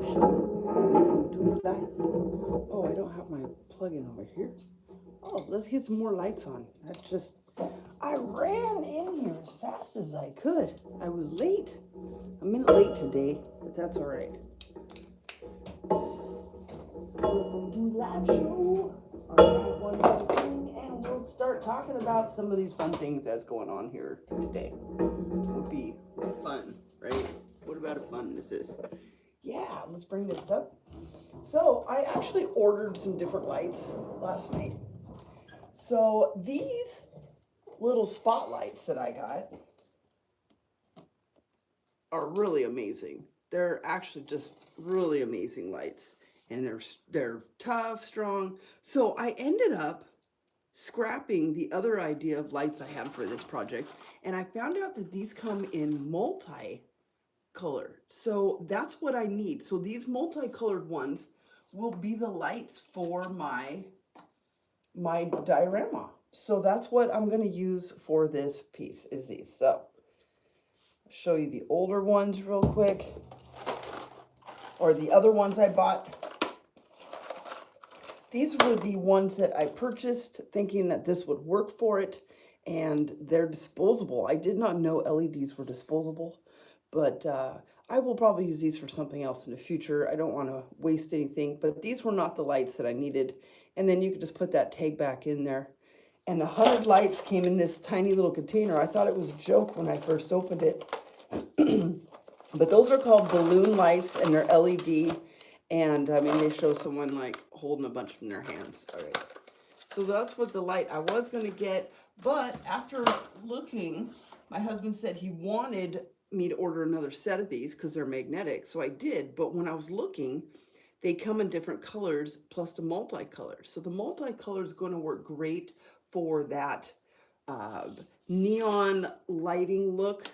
show. Do life. Oh, I don't have my plug-in over here. Oh, let's get some more lights on. I ran in here as fast as I could. I was late. A minute late today, but that's all right. Welcome to the live show. All right, one more thing, and we'll start talking about some of these fun things that's going on here today. Would be fun, right? What about a fun is this? Yeah, let's bring this up. So I actually ordered some different lights last night. So these little spotlights that I got are really amazing. They're actually just really amazing lights, and they're tough, strong. So I ended up scrapping the other idea of lights I had for this project, and I found out that these come in multi-color. So that's what I need. So these multicolored ones will be the lights for my diorama. So that's what I'm going to use for this piece is these. So I'll show you the older ones real quick, or the other ones I bought. These were the ones that I purchased thinking that this would work for it, and they're disposable. I did not know LEDs were disposable, but I will probably use these for something else in the future. I don't want to waste anything, but these were not the lights that I needed. And then you could just put that tag back in there. And the 100 lights came in this tiny little container. I thought it was a joke when I first opened it. But those are called balloon lights, and they're LED. And I mean, they show someone like holding a bunch in their hands. All right. So that's what the light I was going to get. But after looking, my husband said he wanted me to order another set of these because they're magnetic. So I did. But when I was looking, they come in different colors plus the multicolor. So the multicolor is going to work great for that neon lighting look.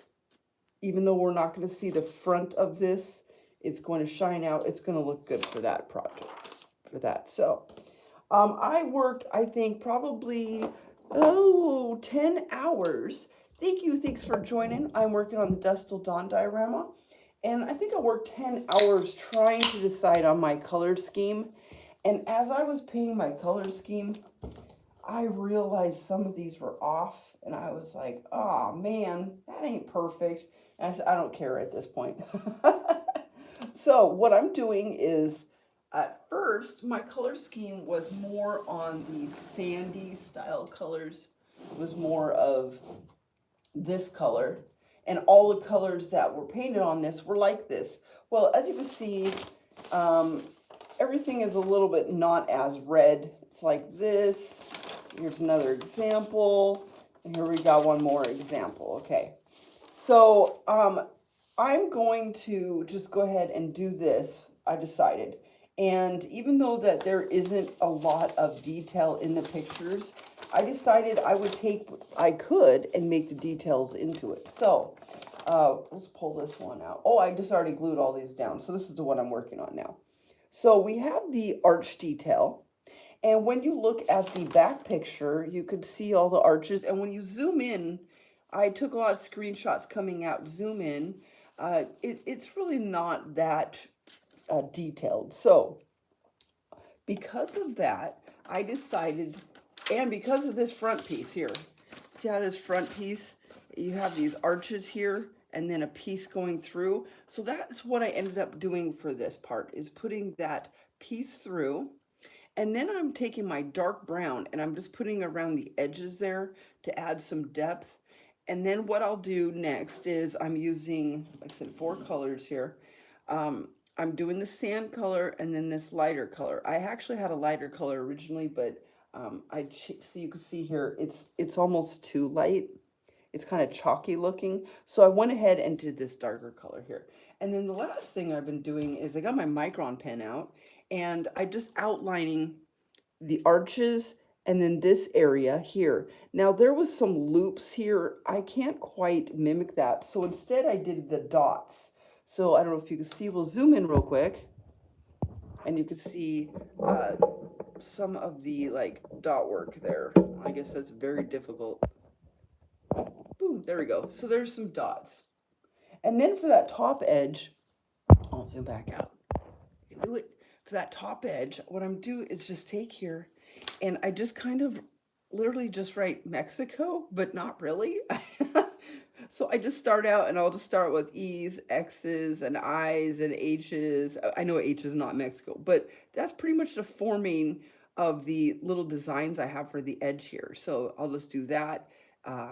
Even though we're not going to see the front of this, it's going to shine out. It's going to look good for that project, for that. So I worked, I think, probably, 10 hours. Thank you. Thanks for joining. I'm working on the Dusk Till Dawn diorama. And I think I worked 10 hours trying to decide on my color scheme. And as I was painting my color scheme, I realized some of these were off. And I was like, oh, man, that ain't perfect. And I said, I don't care at this point. So what I'm doing is, at first, my color scheme was more on the sandy style colors. It was more of this color. And all the colors that were painted on this were like this. Well, as you can see, everything is a little bit not as red. It's like this. Here's another example. And here we got one more example. Okay. So I'm going to just go ahead and do this, I decided. And even though that there isn't a lot of detail in the pictures, I decided I could and make the details into it. So let's pull this one out. Oh, I just already glued all these down. So this is the one I'm working on now. So we have the arch detail. And when you look at the back picture, you could see all the arches. And when you zoom in, I took a lot of screenshots coming out, zoom in. It's really not that detailed. So because of that, I decided, and because of this front piece here, see how this front piece, you have these arches here and then a piece going through. So that's what I ended up doing for this part, is putting that piece through. And then I'm taking my dark brown and I'm just putting around the edges there to add some depth. And then what I'll do next is I'm using, like I said, 4 colors here. I'm doing the sand color and then this lighter color. I actually had a lighter color originally, but so you can see here, it's almost too light. It's kind of chalky looking. So I went ahead and did this darker color here. And then the last thing I've been doing is I got my Micron pen out and I'm just outlining the arches and then this area here. Now there was some loops here. I can't quite mimic that. So instead I did the dots. So I don't know if you can see, we'll zoom in real quick and you can see some of the like dot work there. I guess that's very difficult. Boom, there we go. So there's some dots. And then for that top edge, I'll zoom back out. can do it. For that top edge, what I'm doing is just take here and I just kind of literally just write Mexico, but not really. So I just start out and I'll just start with E's, X's, and I's and H's. I know H is not Mexico, but that's pretty much the forming of the little designs I have for the edge here. So I'll just do that.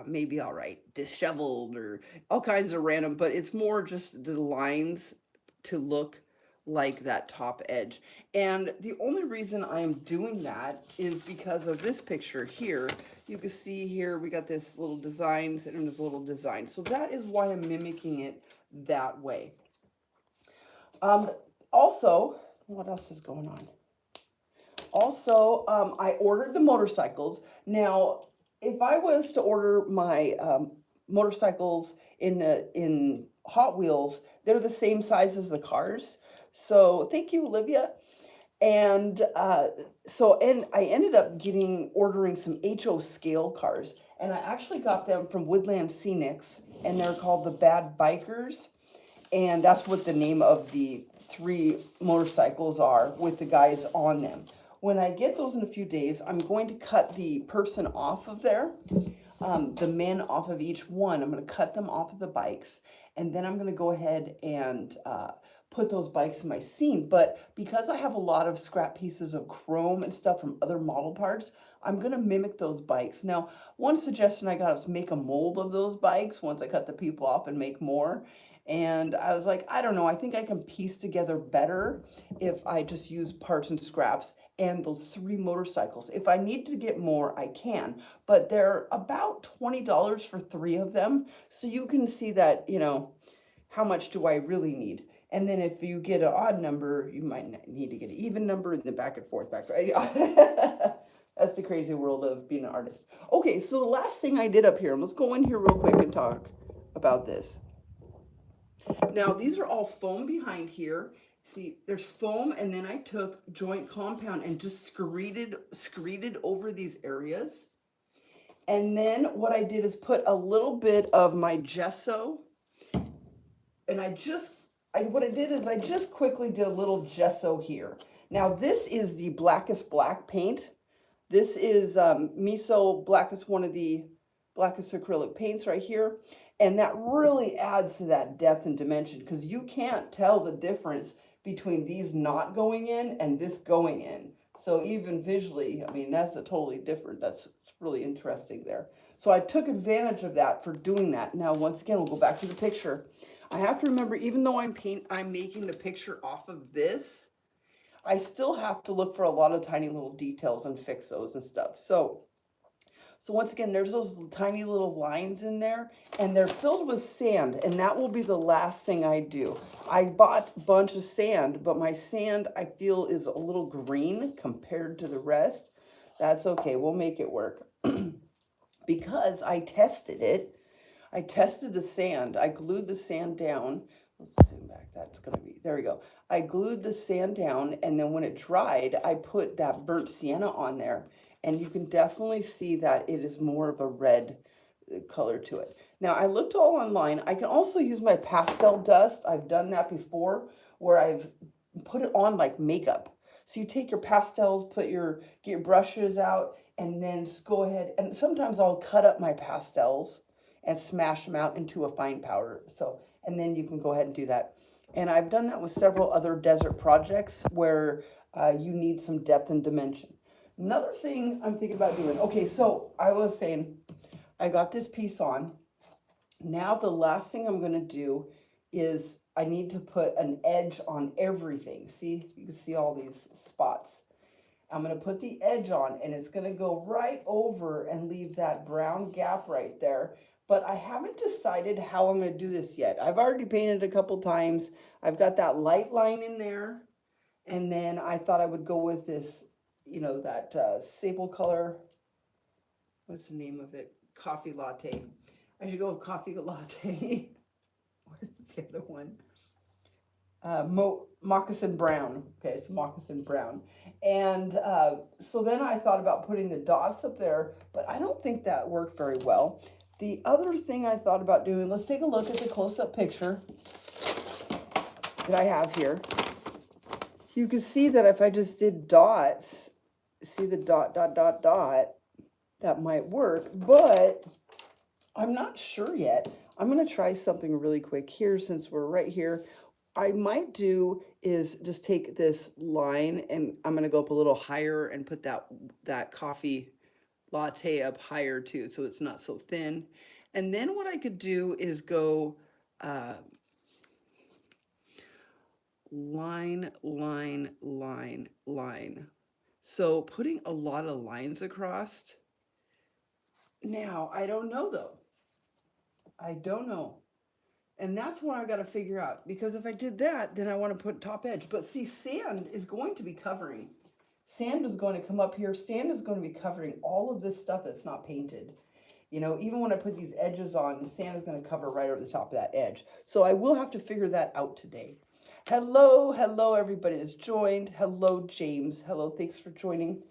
Maybe I'll write disheveled or all kinds of random, but it's more just the lines to look like that top edge. And the only reason I am doing that is because of this picture here. You can see here we got this little designs and this little design. So that is why I'm mimicking it that way. Also, what else is going on? Also, I ordered the motorcycles. Now, if I was to order my motorcycles in Hot Wheels, they're the same size as the cars. So thank you, Olivia. And and I ended up ordering some HO scale cars, and I actually got them from Woodland Scenics, and they're called the Bad Bikers, and that's what the name of the 3 motorcycles are with the guys on them. When I get those in a few days, I'm going to cut the person off of there, the men off of each one. I'm going to cut them off of the bikes, and then I'm going to go ahead and put those bikes in my scene. But because I have a lot of scrap pieces of chrome and stuff from other model parts, I'm going to mimic those bikes. Now, one suggestion I got was make a mold of those bikes once I cut the people off and make more. And I was like, I don't know, I think I can piece together better if I just use parts and scraps and those 3 motorcycles. If I need to get more, I can. But they're about $20 for 3 of them. So you can see that, you know, how much do I really need? And then if you get an odd number, you might need to get an even number and then back and forth, back. That's the crazy world of being an artist. Okay, so the last thing I did up here, and let's go in here real quick and talk about this. Now, these are all foam behind here. See, there's foam, and then I took joint compound and just screeded over these areas. And then what I did is put a little bit of my gesso, and what I did is I just quickly did a little gesso here. Now, this is the Blackest Black paint. This is Miso Blackest, one of the Blackest acrylic paints right here. And that really adds to that depth and dimension, because you can't tell the difference between these not going in and this going in. So even visually, I mean, that's a totally different, that's really interesting there. So I took advantage of that for doing that. Now, once again, we'll go back to the picture. I have to remember, even though I'm making the picture off of this, I still have to look for a lot of tiny little details and fix those and stuff. So once again, there's those tiny little lines in there, and they're filled with sand, and that will be the last thing I do. I bought a bunch of sand, but my sand, I feel, is a little green compared to the rest. That's okay, we'll make it work. Because I tested it. I tested the sand. I glued the sand down. Let's zoom back. That's going to be, there we go. I glued the sand down, and then when it dried, I put that burnt sienna on there. And you can definitely see that it is more of a red color to it. Now, I looked all online. I can also use my pastel dust. I've done that before, where I've put it on like makeup. So you take your pastels, get your brushes out, and then just go ahead. And sometimes I'll cut up my pastels and smash them out into a fine powder. And then you can go ahead and do that. And I've done that with several other desert projects where you need some depth and dimension. Another thing I'm thinking about doing, okay, so I was saying, I got this piece on. Now the last thing I'm going to do is I need to put an edge on everything. See, you can see all these spots. I'm going to put the edge on, and it's going to go right over and leave that brown gap right there. But I haven't decided how I'm going to do this yet. I've already painted a couple times. I've got that light line in there. And then I thought I would go with this, you know, that sable color. What's the name of it? Coffee latte. I should go with coffee latte. What's the other one? Moccasin brown. Okay, it's moccasin brown. And so then I thought about putting the dots up there, but I don't think that worked very well. The other thing I thought about doing, let's take a look at the close-up picture that I have here. you can see that if I just did dots, see the dot, dot, dot, dot, that might work, but I'm not sure yet. I'm going to try something really quick here since we're right here. I might do is just take this line and I'm going to go up a little higher and put that coffee latte up higher too, so it's not so thin. And then what I could do is go line, line, line, line. So putting a lot of lines across. Now, I don't know though. I don't know. And that's what I got to figure out, because if I did that, then I want to put top edge. But see, sand is going to be covering. Sand is going to come up here. Sand is going to be covering all of this stuff that's not painted. You know, even when I put these edges on, the sand is going to cover right over the top of that edge. So I will have to figure that out today. Hello, hello, everybody that's joined. Hello, James. Hello, thanks for joining.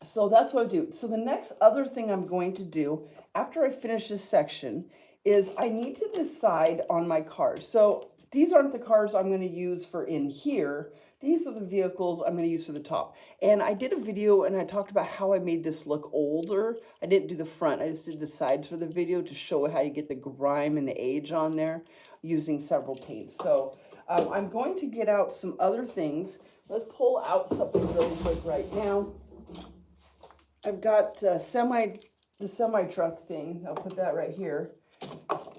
So that's what I do. So the next other thing I'm going to do after I finish this section is I need to decide on my cars. So these aren't the cars I'm going to use for in here. These are the vehicles I'm going to use for the top. And I did a video and I talked about how I made this look older. I didn't do the front. I just did the sides for the video to show how you get the grime and the age on there using several paints. So I'm going to get out some other things. Let's pull out something really quick right now. I've got the semi truck thing. I'll put that right here.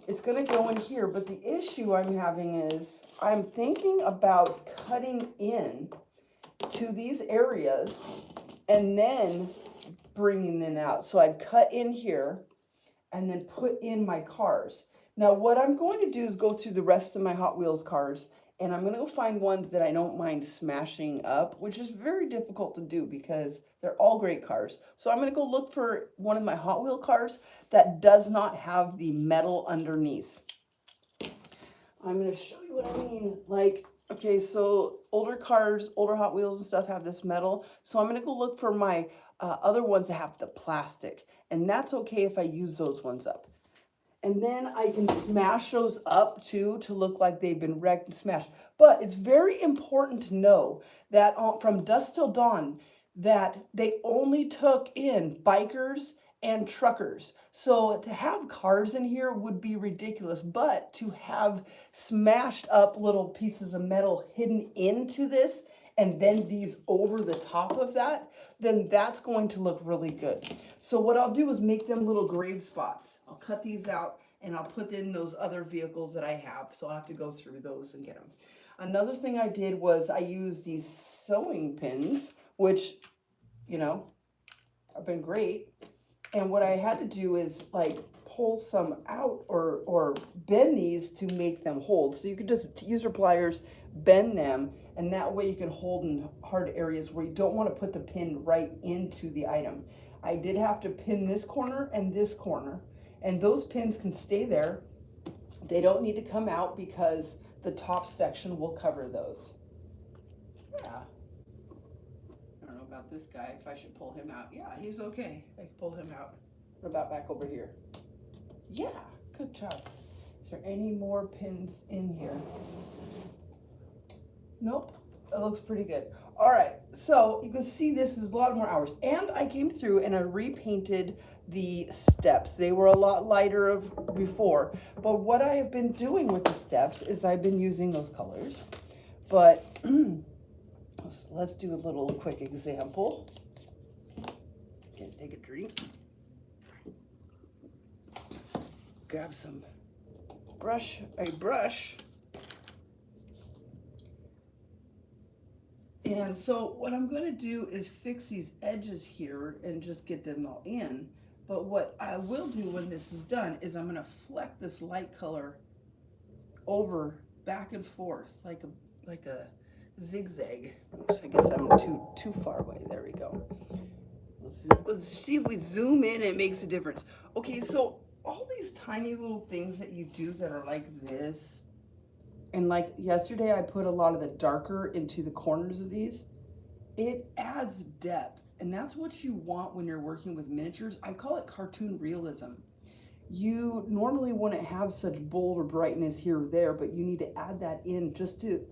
It's going to go in here, but the issue I'm having is I'm thinking about cutting in to these areas and then bringing them out. So I'd cut in here and then put in my cars. Now what I'm going to do is go through the rest of my Hot Wheels cars, and I'm going to go find ones that I don't mind smashing up, which is very difficult to do because they're all great cars. So I'm going to go look for one of my Hot Wheel cars that does not have the metal underneath. I'm going to show you what I mean. Like, okay, so older cars, older Hot Wheels and stuff have this metal. So I'm going to go look for my other ones that have the plastic. And that's okay if I use those ones up. And then I can smash those up too to look like they've been wrecked and smashed. But it's very important to know that from Dusk Till Dawn, that they only took in bikers and truckers. So to have cars in here would be ridiculous, but to have smashed up little pieces of metal hidden into this and then these over the top of that, then that's going to look really good. So what I'll do is make them little grave spots. I'll cut these out and I'll put in those other vehicles that I have. So I'll have to go through those and get them. Another thing I did was I used these sewing pins, which, you know, have been great. And what I had to do is like pull some out or bend these to make them hold. So you could just use your pliers, bend them, and that way you can hold in hard areas where you don't want to put the pin right into the item. I did have to pin this corner and this corner, and those pins can stay there. They don't need to come out because the top section will cover those. Yeah. I don't know about this guy, if I should pull him out. Yeah, he's okay. I can pull him out. What about back over here? Yeah, good job. Is there any more pins in here? Nope, that looks pretty good. All right, so you can see this is a lot more hours. And I came through and I repainted the steps. They were a lot lighter before. But what I have been doing with the steps is I've been using those colors. But let's do a little quick example. Can take a drink. Grab some brush. And so what I'm going to do is fix these edges here and just get them all in. But what I will do when this is done is I'm going to fleck this light color over back and forth like a zigzag. Oops, I guess I'm too far away. There we go. Let's see if we zoom in, it makes a difference. Okay, so all these tiny little things that you do that are like this, and like yesterday I put a lot of the darker into the corners of these, it adds depth, and that's what you want when you're working with miniatures. I call it cartoon realism. You normally wouldn't have such bold or brightness here or there, but you need to add that in just to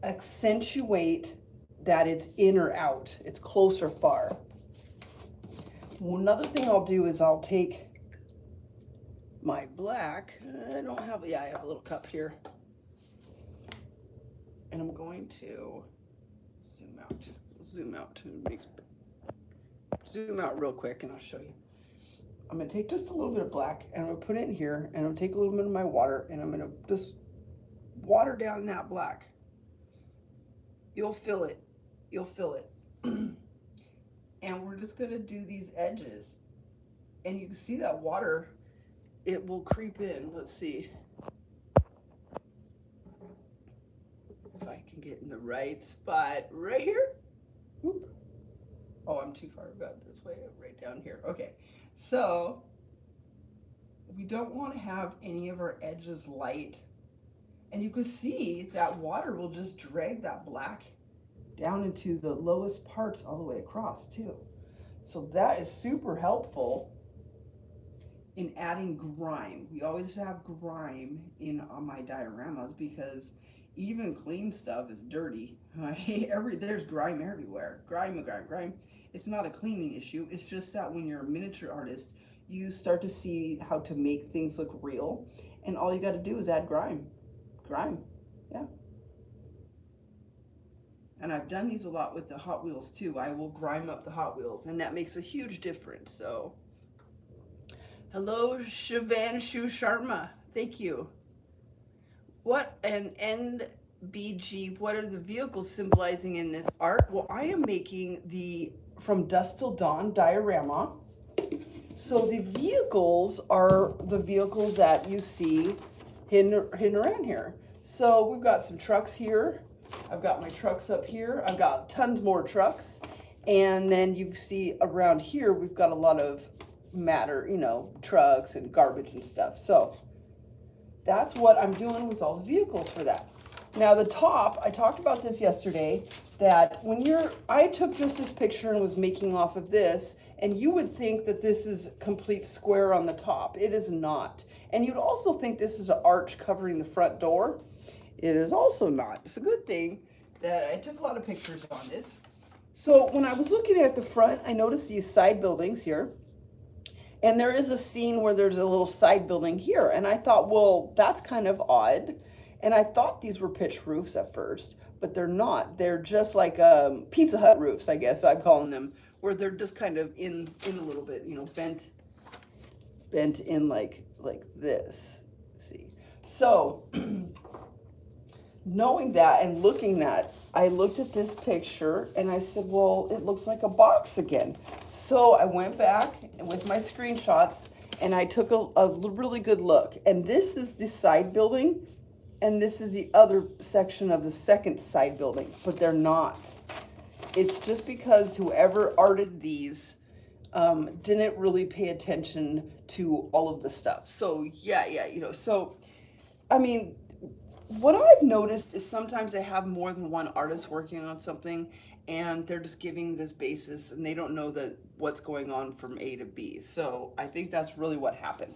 accentuate that it's in or out. It's close or far. Another thing I'll do is I'll take my black. I don't have, yeah, I have a little cup here. And I'm going to zoom out. Zoom out real quick and I'll show you. I'm going to take just a little bit of black and I'm going to put it in here and I'm going to take a little bit of my water and I'm going to just water down that black. You'll feel it. You'll feel it. And we're just going to do these edges. And you can see that water, it will creep in. Let's see if I can get in the right spot right here. Whoop. Oh, I'm too far about this way, right down here. Okay, so we don't want to have any of our edges light. And you can see that water will just drag that black down into the lowest parts all the way across too. So that is super helpful in adding grime. We always have grime in on my dioramas because even clean stuff is dirty. There's grime everywhere. Grime. It's not a cleaning issue. It's just that when you're a miniature artist, you start to see how to make things look real. And all you got to do is add grime. Yeah. And I've done these a lot with the Hot Wheels too. I will grime up the Hot Wheels and that makes a huge difference. So, hello, Shivanshu Sharma. Thank you. What an NBG, what are the vehicles symbolizing in this art? Well, I am making the From Dusk Till Dawn diorama. So the vehicles are the vehicles that you see hidden around here. So we've got some trucks here. I've got my trucks up here. I've got tons more trucks. And then you see around here, we've got a lot of matter, you know, trucks and garbage and stuff. So that's what I'm doing with all the vehicles for that. Now the top, I talked about this yesterday, that when I took just this picture and was making off of this, and you would think that this is a complete square on the top. It is not. And you'd also think this is an arch covering the front door. It is also not. It's a good thing that I took a lot of pictures on this. So when I was looking at the front, I noticed these side buildings here. And there is a scene where there's a little side building here. And I thought, well, that's kind of odd. And I thought these were pitched roofs at first, but they're not. They're just like Pizza Hut roofs, I guess I'm calling them, where they're just kind of in a little bit, you know, bent in like this. See, so knowing that and looking that, I looked at this picture and I said, well, it looks like a box again. So I went back with my screenshots and I took a really good look. And this is the side building and this is the other section of the second side building, but they're not. It's just because whoever arted these didn't really pay attention to all of the stuff. So yeah, you know, so I mean, what I've noticed is sometimes they have more than one artist working on something and they're just giving this basis and they don't know what's going on from A to B. So I think that's really what happened.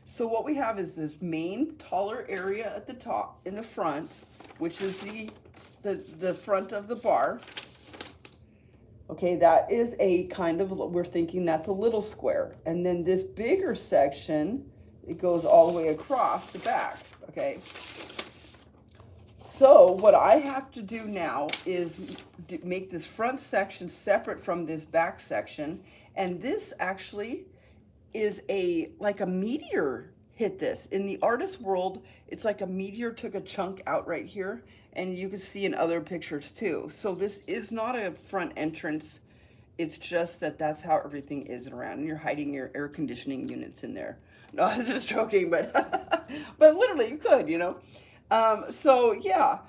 So what we have is this main taller area at the top in the front, which is the front of the bar. Okay, that is a kind of, we're thinking that's a little square. And then this bigger section, it goes all the way across the back, okay? So what I have to do now is make this front section separate from this back section. And this actually is like a meteor hit this. In the artist world, it's like a meteor took a chunk out right here. And you can see in other pictures too. So this is not a front entrance. It's just that that's how everything is around. And you're hiding your air conditioning units in there. No, I was just joking, but but literally you could, you know. So yeah.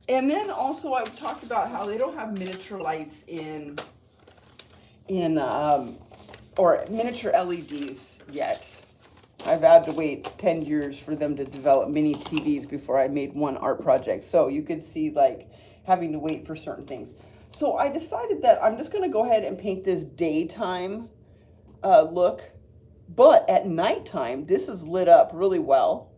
And then also I've talked about how they don't have miniature lights or miniature LEDs yet. I've had to wait 10 years for them to develop mini TVs before I made one art project. So you could see like having to wait for certain things. So I decided that I'm just going to go ahead and paint this daytime look. But at nighttime, this is lit up really well.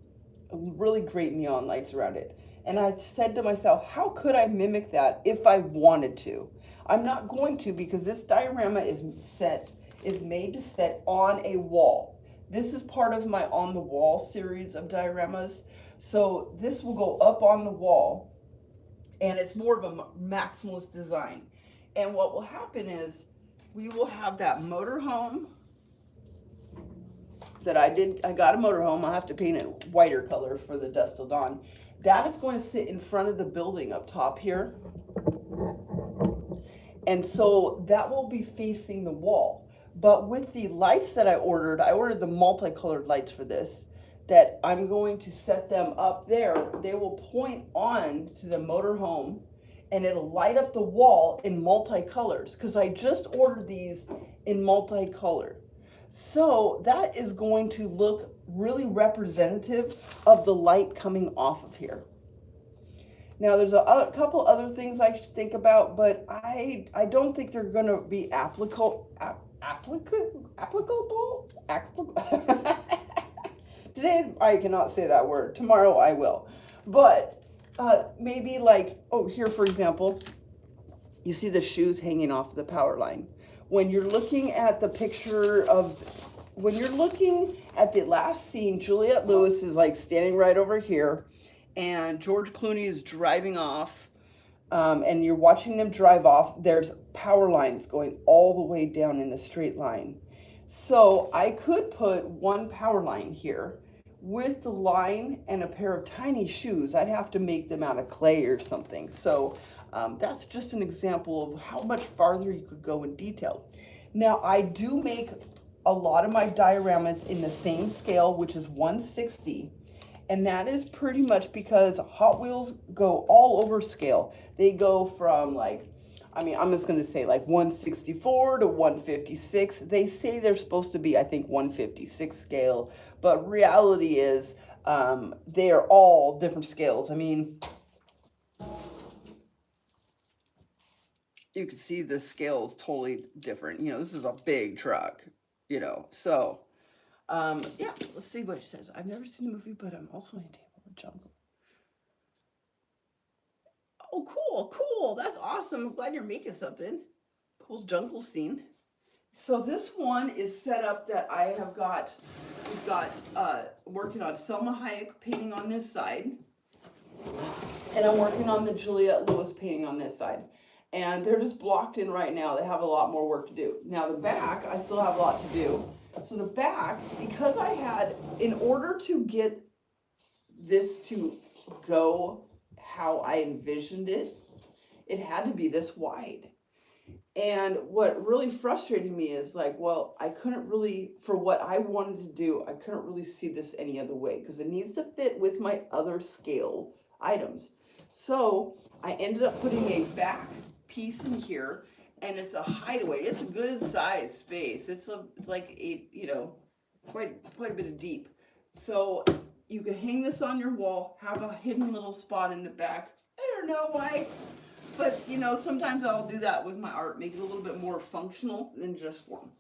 Really great neon lights around it. And I said to myself, how could I mimic that if I wanted to? I'm not going to, because this diorama is made to set on a wall. This is part of my on the wall series of dioramas. So this will go up on the wall, and it's more of a maximalist design. And what will happen is we will have that motorhome that I got a motorhome. I'll have to paint it whiter color for the Dusk Till Dawn. That is going to sit in front of the building up top here. And so that will be facing the wall. But with the lights that I ordered the multicolored lights for this, that I'm going to set them up there. They will point on to the motorhome, and it'll light up the wall in multicolors, because I just ordered these in multicolor. So that is going to look really representative of the light coming off of here. Now there's a couple other things I should think about, but I don't think they're going to be applicable. Today I cannot say that word. Tomorrow I will. But maybe like, oh, here for example, you see the shoes hanging off the power line. When you're looking at the picture of, when you're looking at the last scene, Juliette Lewis is like standing right over here, and George Clooney is driving off, and you're watching them drive off. There's power lines going all the way down in the straight line. So I could put one power line here with the line and a pair of tiny shoes. I'd have to make them out of clay or something. So that's just an example of how much farther you could go in detail. Now, I do make a lot of my dioramas in the same scale, which is 1/60. And that is pretty much because Hot Wheels go all over scale. They go from like, I mean, I'm just going to say like 1/64 to 1/56. They say they're supposed to be, I think, 1/56 scale. But reality is they are all different scales. I mean, you can see the scale is totally different. You know, this is a big truck, you know. So, yeah, let's see what it says. I've never seen the movie, but I'm also in Table of the Jungle. Oh, cool, cool. That's awesome. I'm glad you're making something. Cool jungle scene. So this one is set up that I have got, we've got working on Selma Hayek painting on this side. And I'm working on the Juliette Lewis painting on this side. And they're just blocked in right now. They have a lot more work to do. Now the back, I still have a lot to do. So the back, because I had, in order to get this to go how I envisioned it, it had to be this wide. And what really frustrated me is like, well, I couldn't really, for what I wanted to do, I couldn't really see this any other way, because it needs to fit with my other scale items. So I ended up putting a back piece in here, and it's a hideaway. It's a good size space. It's like a, you know, quite a bit of deep. So you can hang this on your wall, have a hidden little spot in the back. I don't know why, but you know, sometimes I'll do that with my art, make it a little bit more functional than just form.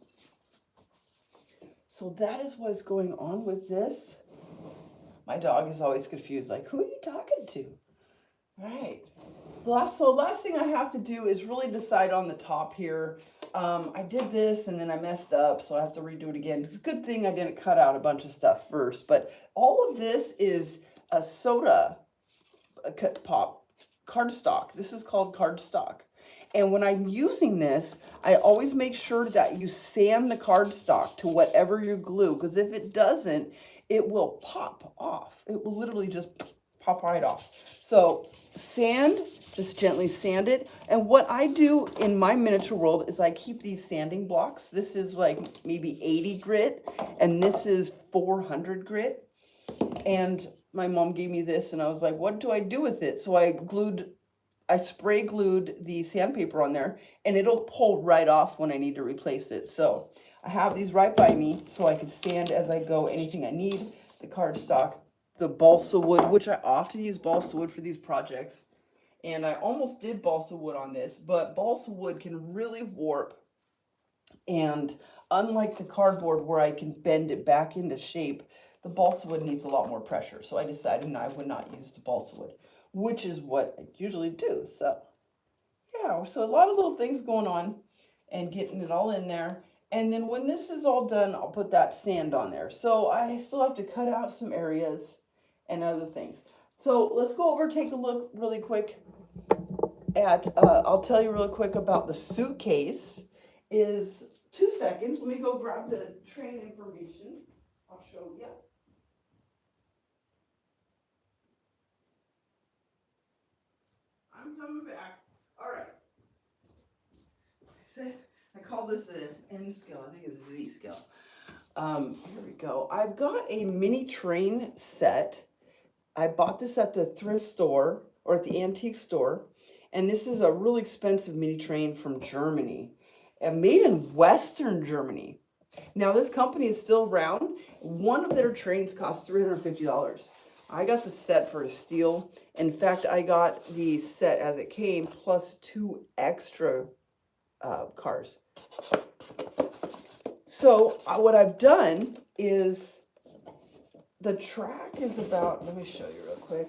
So that is what's going on with this. My dog is always confused, like, who are you talking to? Right. Last thing I have to do is really decide on the top here. I did this and then I messed up, so I have to redo it again. It's a good thing I didn't cut out a bunch of stuff first, but all of this is a soda pop cardstock. This is called cardstock. And when I'm using this, I always make sure that you sand the cardstock to whatever you glue, because if it doesn't, it will pop off. It will literally just pop right off. So sand, just gently sand it. And what I do in my miniature world is I keep these sanding blocks. This is like maybe 80 grit, and this is 400 grit. And my mom gave me this, and I was like, what do I do with it? So I spray glued the sandpaper on there, and it'll pull right off when I need to replace it. So I have these right by me so I can sand as I go anything I need. The cardstock, the balsa wood, which I often use balsa wood for these projects. And I almost did balsa wood on this, but balsa wood can really warp. And unlike the cardboard where I can bend it back into shape, the balsa wood needs a lot more pressure. So I decided I would not use the balsa wood. which is what I usually do. So yeah, so a lot of little things going on and getting it all in there. And then when this is all done, I'll put that sand on there. So I still have to cut out some areas and other things. So let's go over, take a look really quick at, I'll tell you really quick about the suitcase. Is 2 seconds. Let me go grab the train information. I'll show you. I'm coming back. All right. I call this an N scale. I think it's a Z scale. Here we go. I've got a mini train set. I bought this at the thrift store or at the antique store. And this is a really expensive mini train from Germany. Made in Western Germany. Now this company is still around. One of their trains costs $350. I got the set for a steal. In fact, I got the set as it came plus 2 extra cars. So what I've done is the track is about, let me show you real quick.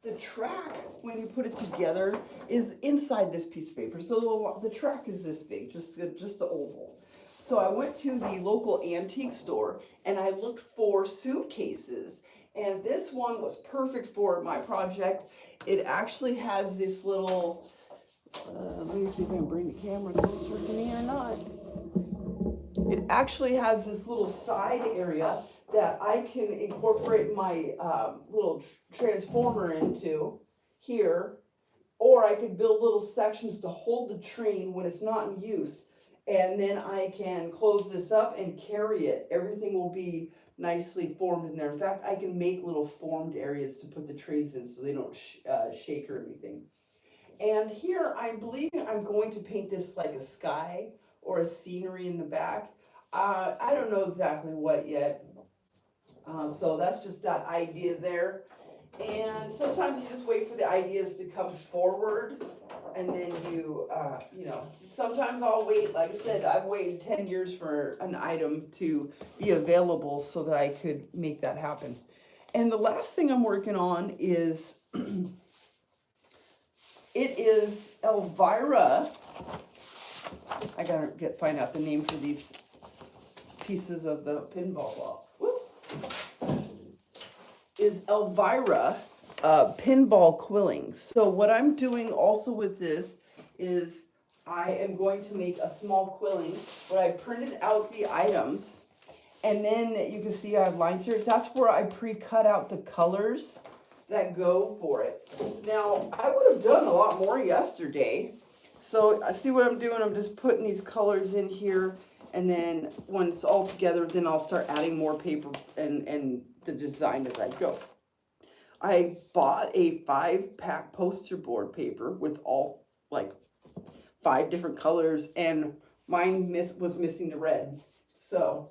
The track, when you put it together, is inside this piece of paper. So the track is this big, just an oval. So I went to the local antique store and I looked for suitcases. And this one was perfect for my project. It actually has this little, let me see if I can bring the camera closer to me or not. It actually has this little side area that I can incorporate my little transformer into here, or I could build little sections to hold the train when it's not in use. And then I can close this up and carry it. Everything will be nicely formed in there. In fact, I can make little formed areas to put the trains in so they don't shake or anything. And here I'm believing I'm going to paint this like a sky or a scenery in the back. I don't know exactly what yet. So that's just that idea there. And sometimes you just wait for the ideas to come forward, and then you know, sometimes I'll wait. Like I said, I've waited 10 years for an item to be available so that I could make that happen. And the last thing I'm working on is, it is Elvira. I gotta find out the name for these pieces of the pinball ball. Whoops. Is Elvira pinball quilling. So what I'm doing also with this is I am going to make a small quilling, but I printed out the items, and then you can see I have lines here. That's where I pre-cut out the colors that go for it. Now, I would have done a lot more yesterday. So I see what I'm doing. I'm just putting these colors in here, and then when it's all together, then I'll start adding more paper and the design as I go. I bought a 5-pack poster board paper with all like 5 different colors, and mine was missing the red. So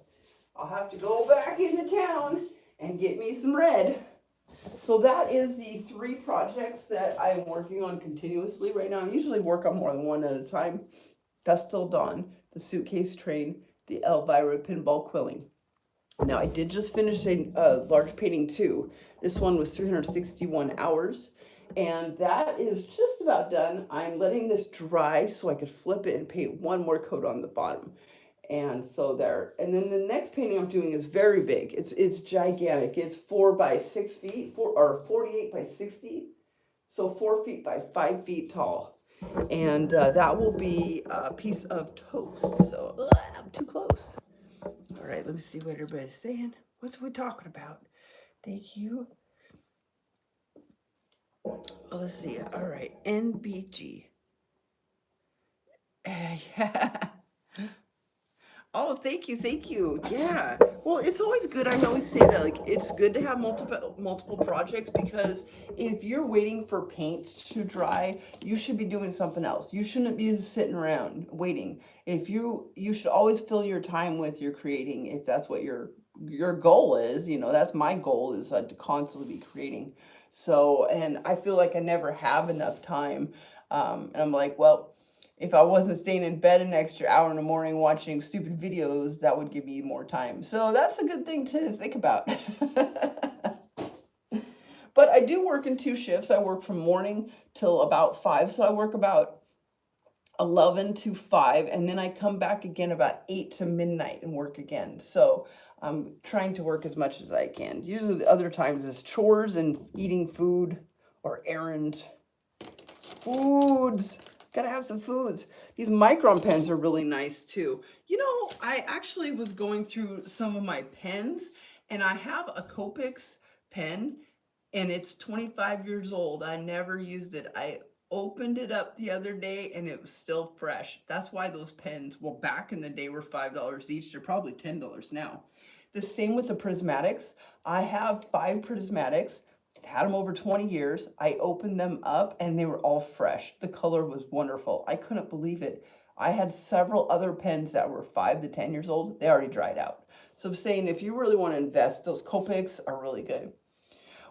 I'll have to go back into town and get me some red. So that is the 3 projects that I'm working on continuously right now. I usually work on more than one at a time. Dusk Till Dawn, the suitcase train, the Elvira pinball quilling. Now I did just finish a large painting too. This one was 361 hours, and that is just about done. I'm letting this dry so I could flip it and paint one more coat on the bottom. And so there. And then the next painting I'm doing is very big. It's gigantic. It's 4 by 6 feet, or 48 by 60. So 4 feet by 5 feet tall. And that will be a piece of toast. So I'm too close. All right, let me see what everybody's saying. What's we talking about? Thank you. Oh, let's see. All right, NBG. Yeah. Oh, thank you. Yeah. Well, it's always good. I always say that, like, it's good to have multiple projects, because if you're waiting for paint to dry, you should be doing something else. You shouldn't be sitting around waiting. If you should always fill your time with your creating, if that's what your goal is. You know, that's my goal, is to constantly be creating. So, and I feel like I never have enough time. And I'm like, well, if I wasn't staying in bed an extra hour in the morning watching stupid videos, that would give me more time. So that's a good thing to think about. But I do work in 2 shifts. I work from morning till about 5. So I work about 11 to 5, and then I come back again about 8 to midnight and work again. So I'm trying to work as much as I can. Usually the other times is chores and eating food or errands. Foods. Gotta have some foods. These micron pens are really nice too. You know, I actually was going through some of my pens, and I have a Copics pen, and it's 25 years old. I never used it. I opened it up the other day and it was still fresh. That's why those pens, well, back in the day were $5 each. They're probably $10 now. The same with the prismatics. I have 5 prismatics. Had them over 20 years. I opened them up and they were all fresh. The color was wonderful. I couldn't believe it. I had several other pens that were 5 to 10 years old. They already dried out. So I'm saying if you really want to invest, those Copics are really good.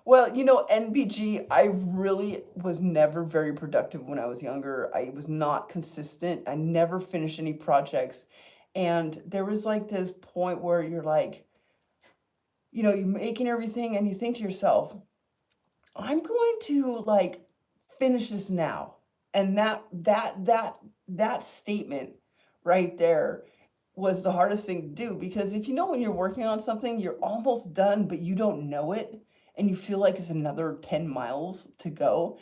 Well, you know, NBG, I really was never very productive when I was younger. I was not consistent. I never finished any projects. And there was like this point where you're like, you know, you're making everything and you think to yourself, I'm going to like finish this now. And that statement right there was the hardest thing to do, because if you know when you're working on something, you're almost done, but you don't know it, and you feel like it's another 10 miles to go.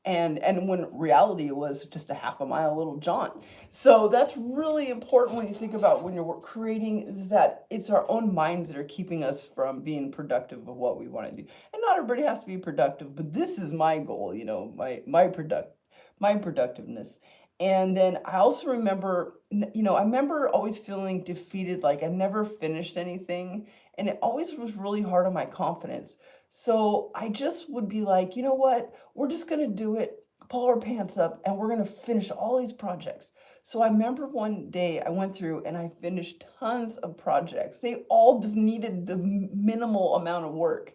And when reality it was just a half a mile little jaunt. So that's really important when you think about when you're creating, is that it's our own minds that are keeping us from being productive of what we want to do. And not everybody has to be productive, but this is my goal, you know, my productiveness. And then I also remember, you know, I remember always feeling defeated, like I never finished anything, and it always was really hard on my confidence. So I just would be like, you know what, we're just going to do it, pull our pants up, and we're going to finish all these projects. So I remember one day I went through and I finished tons of projects. They all just needed the minimal amount of work.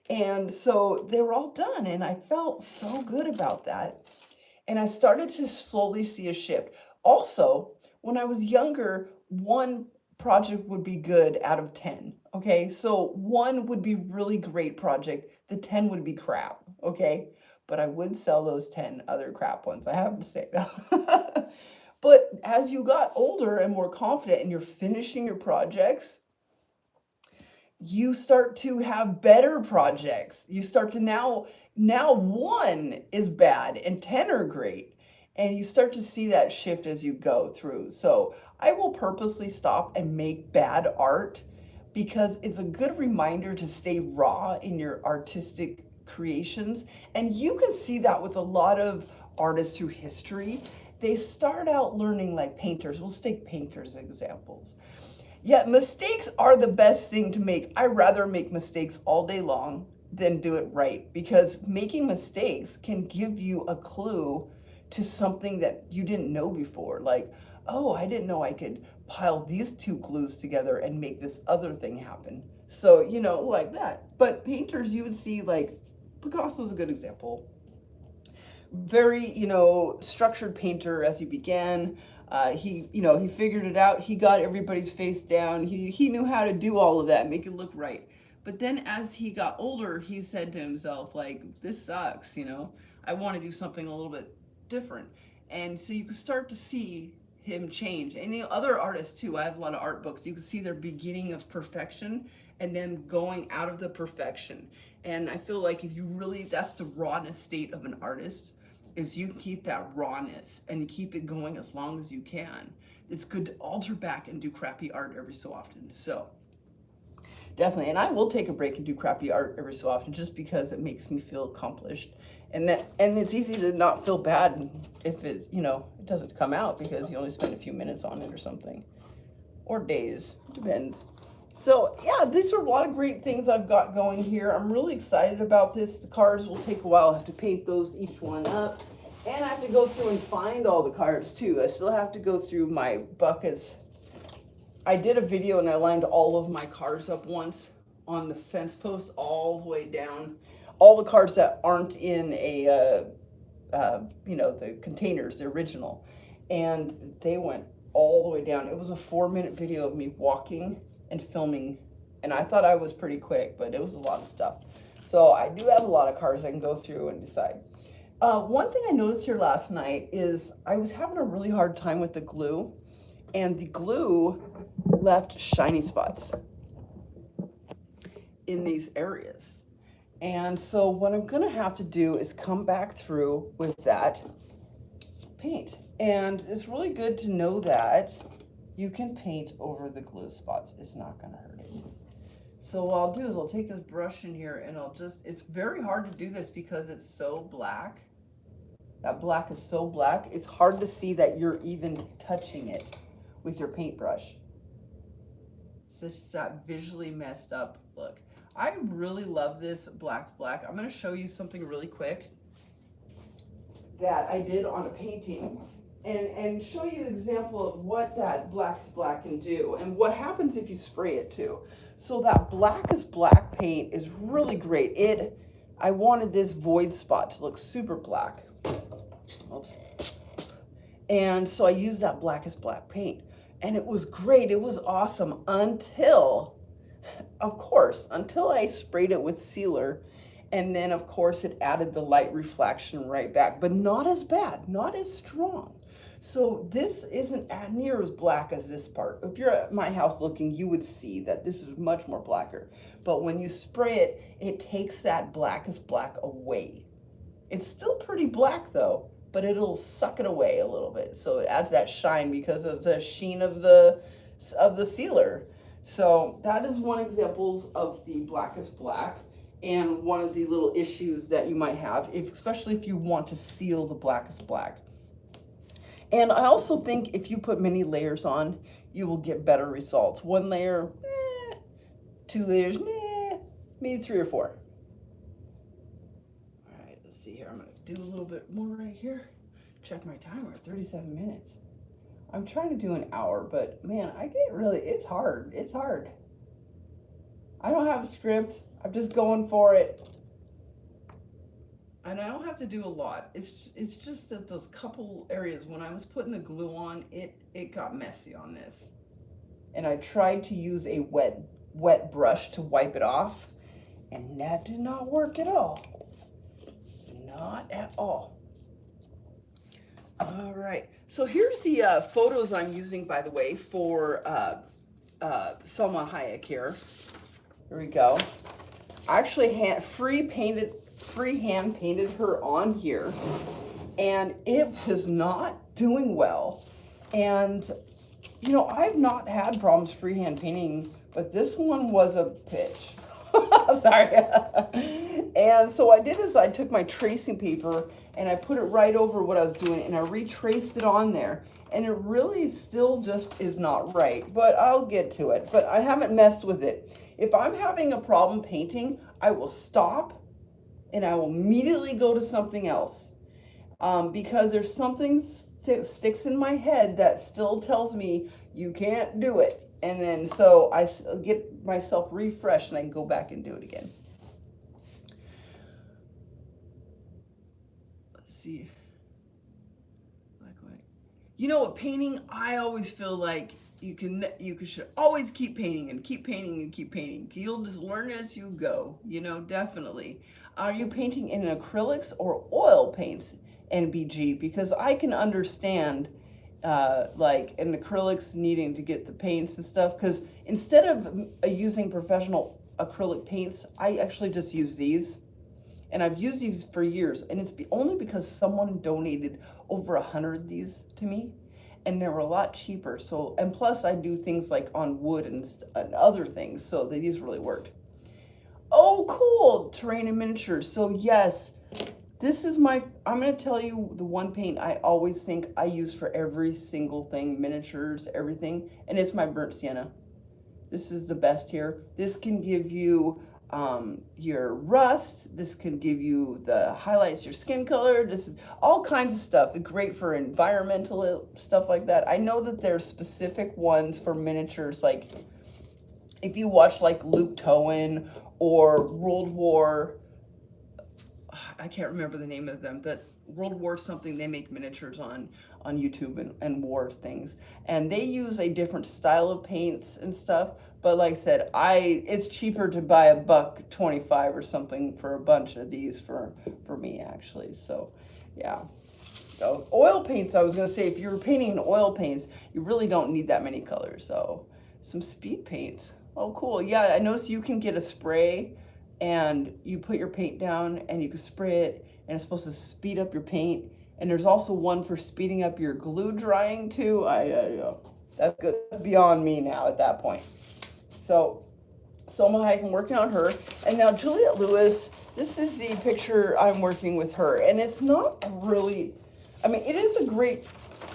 And so they were all done, and I felt so good about that. And I started to slowly see a shift. Also, when I was younger, one project would be good out of 10. Okay, so one would be really great project, the 10 would be crap. Okay, but I would sell those 10 other crap ones, I have to say. But as you got older and more confident and you're finishing your projects, you start to have better projects. You start to now one is bad and 10 are great. And you start to see that shift as you go through. So I will purposely stop and make bad art because it's a good reminder to stay raw in your artistic creations. And you can see that with a lot of artists through history. They start out learning like painters. We'll take painters examples. Yeah, mistakes are the best thing to make. I rather make mistakes all day long than do it right, because making mistakes can give you a clue to something that you didn't know before. Like, oh, I didn't know I could pile these 2 glues together and make this other thing happen. So, you know, like that. But painters, you would see like Picasso's a good example. Very, you know, structured painter as he began. He, you know, he figured it out. He got everybody's face down. He knew how to do all of that, make it look right. But then as he got older, he said to himself, like, this sucks, you know, I want to do something a little bit different. And so you can start to see him change. And the other artists too, I have a lot of art books, you can see their beginning of perfection and then going out of the perfection. And I feel like if you really, that's the rawness state of an artist, is you keep that rawness and keep it going as long as you can. It's good to alter back and do crappy art every so often. So definitely, and I will take a break and do crappy art every so often just because it makes me feel accomplished. And it's easy to not feel bad if it's, you know, it doesn't come out because you only spend a few minutes on it or something. Or days, depends. So yeah, these are a lot of great things I've got going here. I'm really excited about this. The cards will take a while. I have to paint those each one up. And I have to go through and find all the cards too. I still have to go through my buckets. I did a video and I lined all of my cards up once on the fence post all the way down. All the cards that aren't in a, you know, the containers, the original. and they went all the way down. It was a 4-minute video of me walking and filming, and I thought I was pretty quick, but it was a lot of stuff. So I do have a lot of cards I can go through and decide. One thing I noticed here last night is I was having a really hard time with the glue, and the glue left shiny spots in these areas. And so what I'm gonna have to do is come back through with that paint. And it's really good to know that you can paint over the glue spots. It's not gonna hurt it. So what I'll do is I'll take this brush in here and I'll just, it's very hard to do this because it's so black. That black is so black, it's hard to see that you're even touching it with your paintbrush. It's just that visually messed up look. I really love this black to black. I'm gonna show you something really quick that I did on a painting and show you an example of what that black to black can do and what happens if you spray it too. So that black is black paint is really great. I wanted this void spot to look super black. Oops. And so I used that blackest black paint and it was great. It was awesome until, of course, until I sprayed it with sealer. And then of course it added the light reflection right back, but not as bad, not as strong. So this isn't near as black as this part. If you're at my house looking, you would see that this is much more blacker. But when you spray it, it takes that blackest black away. It's still pretty black though, but it'll suck it away a little bit. So it adds that shine because of the sheen of the sealer. So that is one example of the blackest black and one of the little issues that you might have, especially if you want to seal the blackest black. And I also think if you put many layers on, you will get better results. 1 layer, 2 layers, maybe 3 or 4. All right, let's see here. I'm gonna do a little bit more right here. Check my timer, 37 minutes. I'm trying to do an hour, but man, I get really, it's hard. It's hard. I don't have a script. I'm just going for it. And I don't have to do a lot. It's just that those couple areas, when I was putting the glue on, it got messy on this. And I tried to use a wet brush to wipe it off, and that did not work at all. Not at all. All right, so here's the photos I'm using, by the way, for Selma Hayek here. Here we go. I actually freehand painted her on here, and it was not doing well. And you know, I've not had problems freehand painting, but this one was a pitch. Sorry. And so what I did is I took my tracing paper and I put it right over what I was doing, and I retraced it on there, and it really still just is not right, but I'll get to it. But I haven't messed with it. If I'm having a problem painting, I will stop and I will immediately go to something else, because there's something sticks in my head that still tells me you can't do it. And then so I get myself refreshed and I can go back and do it again. Let's see. Black, white. You know what, painting, I always feel like you should always keep painting and keep painting and keep painting. You'll just learn as you go, you know, definitely. Are you painting in acrylics or oil paints, NBG? Because I can understand like in acrylics needing to get the paints and stuff, because instead of using professional acrylic paints, I actually just use these. And I've used these for years, and it's only because someone donated over 100 of these to me, and they were a lot cheaper. So, and plus I do things like on wood and other things, so these really worked. Oh, cool, terrain and miniatures. So yes, this is I'm gonna tell you the one paint I always think I use for every single thing, miniatures, everything, and it's my burnt sienna. This is the best here. This can give you your rust. This can give you the highlights, your skin color. This is all kinds of stuff. It's great for environmental stuff like that. I know that there's specific ones for miniatures, like if you watch like Luke Towan or World War, I can't remember the name of them, that World War something, they make miniatures on YouTube and war things. And they use a different style of paints and stuff. But like I said, it's cheaper to buy $1.25 or something for a bunch of these for me actually. So yeah. So oil paints, I was gonna say, if you're painting in oil paints, you really don't need that many colors. So some speed paints. Oh, cool. Yeah, I noticed you can get a spray and you put your paint down and you can spray it and it's supposed to speed up your paint. And there's also one for speeding up your glue drying too. That's good. That's beyond me now at that point. So Selma Hayek, I'm working on her. And now Juliette Lewis, this is the picture I'm working with her. And it's not really, I mean, it is a great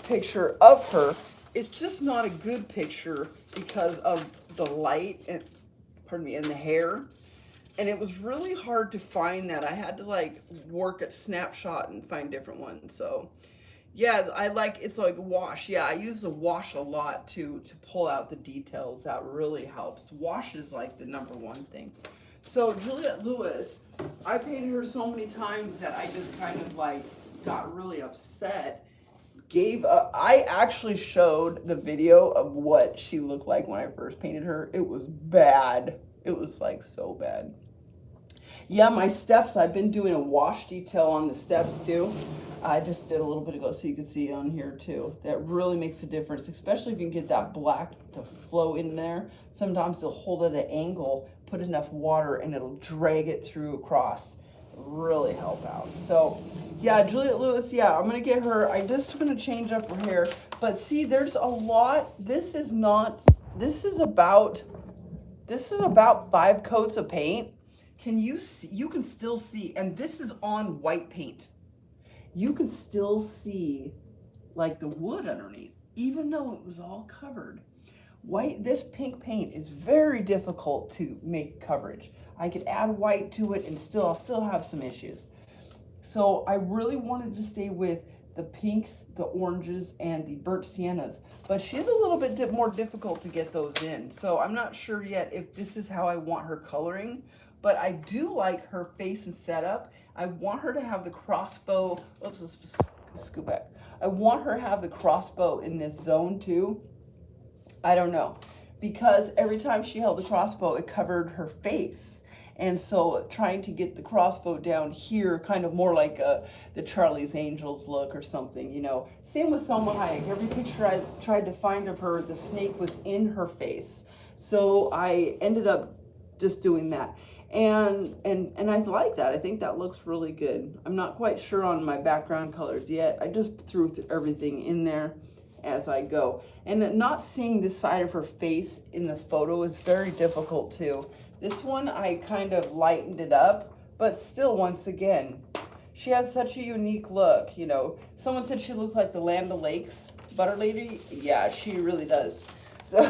picture of her. It's just not a good picture because of the light and, pardon me, and the hair. And it was really hard to find that. I had to like work at Snapshot and find different ones. So yeah, it's like wash. Yeah, I use the wash a lot to pull out the details. That really helps. Wash is like the #1 thing. So Juliette Lewis, I painted her so many times that I just kind of like got really upset. Gave up. I actually showed the video of what she looked like when I first painted her. It was bad. It was like so bad. Yeah, my steps, I've been doing a wash detail on the steps too. I just did a little bit ago so you can see on here too. That really makes a difference, especially if you can get that black to flow in there. Sometimes they'll hold it at an angle, put enough water, and it'll drag it through across. Really help out. So yeah, Juliette Lewis, yeah, I'm gonna get her. I just gonna change up her hair. But see, there's a lot. This is about 5 coats of paint. Can you see? You can still see, and this is on white paint. You can still see like the wood underneath, even though it was all covered. This pink paint is very difficult to make coverage. I could add white to it and I'll still have some issues. So I really wanted to stay with the pinks, the oranges, and the burnt siennas, but she's a little bit more difficult to get those in. So I'm not sure yet if this is how I want her coloring, but I do like her face and setup. I want her to have the crossbow. Oops, let's scoot back. I want her to have the crossbow in this zone too. I don't know, because every time she held the crossbow, it covered her face. And so trying to get the crossbow down here, kind of more like the Charlie's Angels look or something, you know. Same with Selma Hayek. Every picture I tried to find of her, the snake was in her face. So I ended up just doing that. And I like that. I think that looks really good. I'm not quite sure on my background colors yet. I just threw everything in there as I go. And not seeing this side of her face in the photo is very difficult too. This one, I kind of lightened it up, but still, once again, she has such a unique look, you know. Someone said she looks like the Land O'Lakes butter lady. Yeah, she really does. So,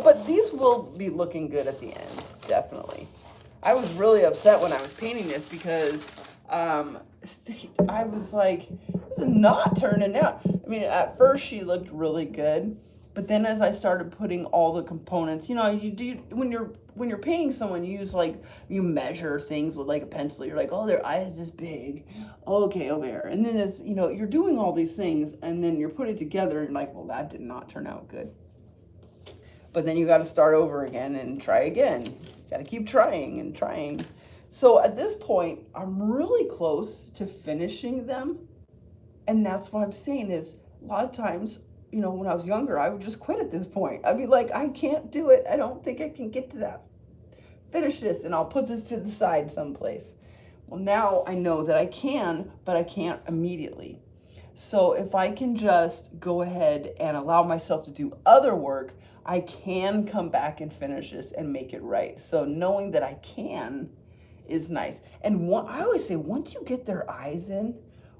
but these will be looking good at the end, definitely. I was really upset when I was painting this because I was like, this is not turning out. I mean, at first she looked really good, but then as I started putting all the components, you know, you do when you're painting someone, you measure things with like a pencil. You're like, oh, their eye is this big. Okay, over here. And then it's, you know, you're doing all these things and then you're putting it together and you're like, well, that did not turn out good. But then you got to start over again and try again. Got to keep trying and trying. So at this point, I'm really close to finishing them. And that's what I'm saying is a lot of times, you know, when I was younger, I would just quit at this point. I'd be like, I can't do it. I don't think I can get to that. Finish this and I'll put this to the side someplace. Well, now I know that I can, but I can't immediately. So if I can just go ahead and allow myself to do other work, I can come back and finish this and make it right. So knowing that I can is nice. And I always say, once you get their eyes in,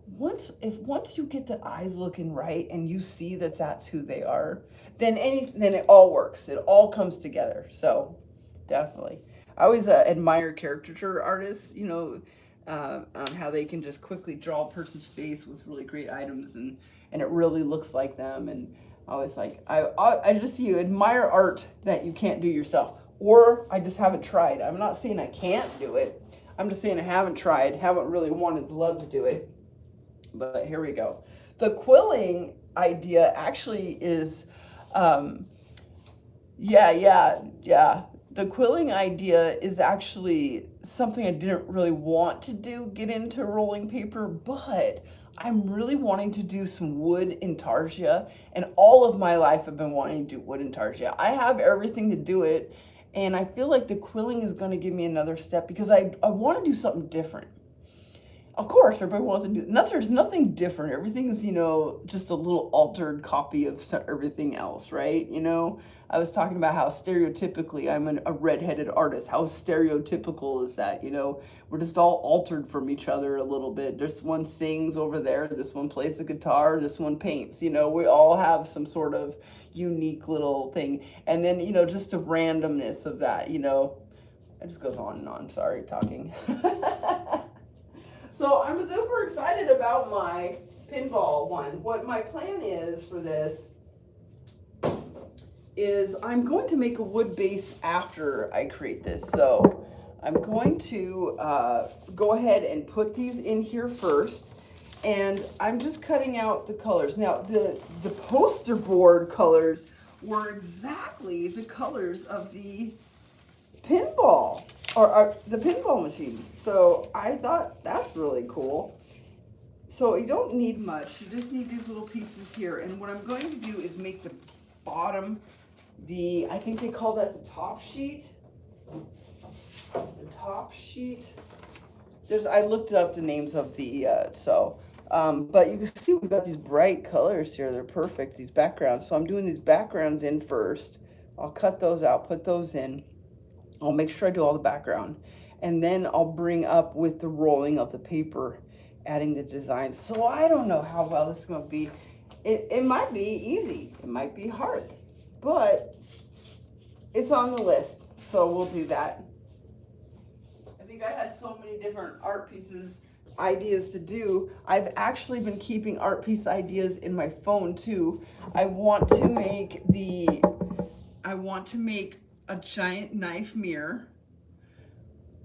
once you get the eyes looking right and you see that that's who they are, then it all works. It all comes together. So definitely. I always admire caricature artists, you know, on how they can just quickly draw a person's face with really great items and it really looks like them. And I always like, I just admire art that you can't do yourself, or I just haven't tried. I'm not saying I can't do it. I'm just saying I haven't tried, haven't really wanted to love to do it. But here we go. The quilling idea actually is, yeah. The quilling idea is actually something I didn't really want to do, get into rolling paper, but I'm really wanting to do some wood intarsia. And all of my life I've been wanting to do wood intarsia. I have everything to do it. And I feel like the quilling is going to give me another step because I want to do something different. Of course, everybody wants to do nothing. There's nothing different. Everything's, just a little altered copy of everything else, right? I was talking about how stereotypically I'm a redheaded artist. How stereotypical is that? We're just all altered from each other a little bit. This one sings over there. This one plays the guitar. This one paints. We all have some sort of unique little thing. And then, just the randomness of that, it just goes on and on. Sorry, talking. So I'm super excited about my pinball one. What my plan is for this is I'm going to make a wood base after I create this. So I'm going to go ahead and put these in here first. And I'm just cutting out the colors. Now, the poster board colors were exactly the colors of the pinball, or the pinball machine. So I thought that's really cool. So you don't need much. You just need these little pieces here. And what I'm going to do is make the bottom, I think they call that the top sheet. The top sheet. I looked up the names of the, but you can see we've got these bright colors here. They're perfect, these backgrounds. So I'm doing these backgrounds in first. I'll cut those out, put those in. I'll make sure I do all the background. And then I'll bring up with the rolling of the paper, adding the designs. So I don't know how well this is going to be. It might be easy. It might be hard. But it's on the list. So we'll do that. I think I had so many different art pieces, ideas to do. I've actually been keeping art piece ideas in my phone too. I want to make a giant knife mirror.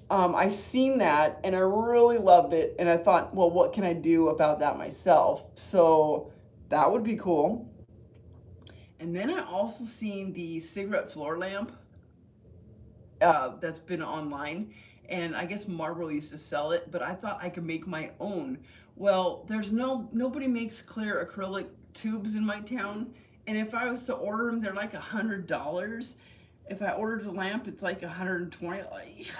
I seen that and I really loved it, and I thought, well, what can I do about that myself? So that would be cool. And then I also seen the cigarette floor lamp that's been online, and I guess Marlboro used to sell it, but I thought I could make my own. Well, nobody makes clear acrylic tubes in my town, and if I was to order them, they're like $100. If I ordered the lamp, it's like $120.